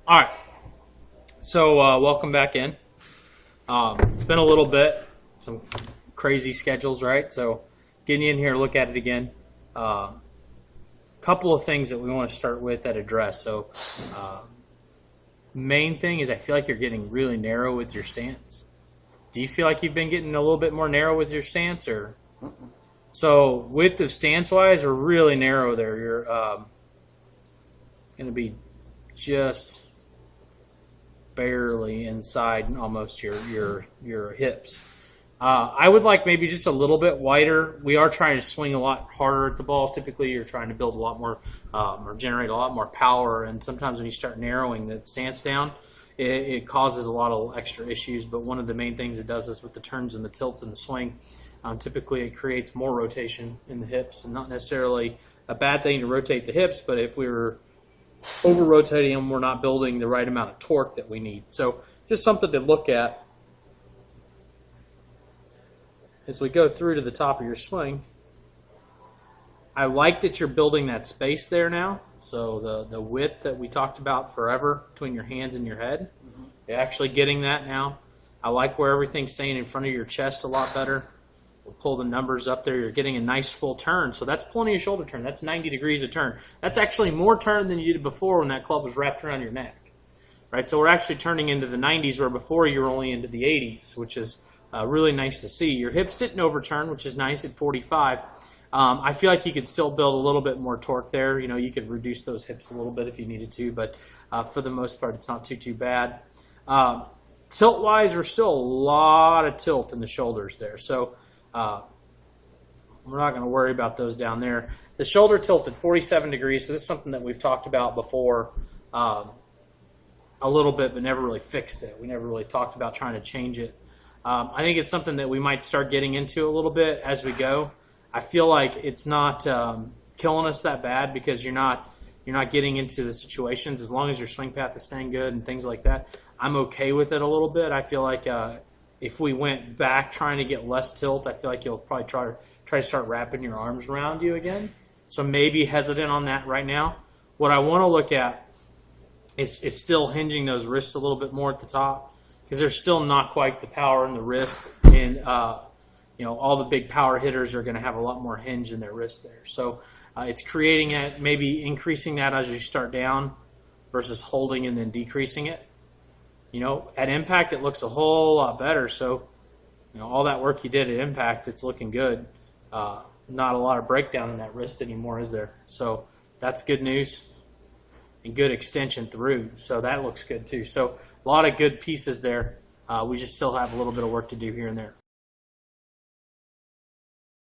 All right, so welcome back in. It's been a little bit, some crazy schedules, right? So getting in here, look at it again. Couple of things that we want to start with that address. So main thing is I feel like you're getting really narrow with your stance. Do you feel like you've been getting a little bit more narrow with your stance, or? So width of stance wise, we're really narrow there. You're going to be just barely inside almost your hips. I would like maybe just a little bit wider. We are trying to swing a lot harder at the ball. Typically, you're trying to build a lot more or generate a lot more power. And sometimes when you start narrowing the stance down, it causes a lot of extra issues. But one of the main things it does is with the turns and the tilts and the swing. Typically, it creates more rotation in the hips, and not necessarily a bad thing to rotate the hips. But if we were over rotating them, we're not building the right amount of torque that we need. So just something to look at as we go through to the top of your swing. I like that you're building that space there now. So the width that we talked about forever between your hands and your head, you're actually getting that now. I like where everything's staying in front of your chest a lot better. We'll pull the numbers up there. You're getting a nice full turn. So that's plenty of shoulder turn. That's 90 degrees of turn. That's actually more turn than you did before when that club was wrapped around your neck. Right? So we're actually turning into the 90s where before you were only into the 80s, which is really nice to see. Your hips didn't overturn, which is nice at 45. I feel like you could still build a little bit more torque there. You know, you could reduce those hips a little bit if you needed to, but for the most part, it's not too bad. Tilt-wise, we're still a lot of tilt in the shoulders there. So we're not going to worry about those down there. The shoulder tilted 47 degrees, so this is something that we've talked about before a little bit, but never really fixed it. We never really talked about trying to change it. I think it's something that we might start getting into a little bit as we go. I feel like it's not killing us that bad because you're not getting into the situations. As long as your swing path is staying good and things like that, I'm okay with it a little bit. I feel like if we went back trying to get less tilt, I feel like you'll probably try to start wrapping your arms around you again. So maybe hesitant on that right now. What I want to look at is still hinging those wrists a little bit more at the top because there's still not quite the power in the wrist, and all the big power hitters are going to have a lot more hinge in their wrist there. So it's creating it, maybe increasing that as you start down versus holding and then decreasing it. At impact, it looks a whole lot better. So, all that work you did at impact, it's looking good. Not a lot of breakdown in that wrist anymore, is there? So that's good news and good extension through. So that looks good too. So a lot of good pieces there. We just still have a little bit of work to do here and there.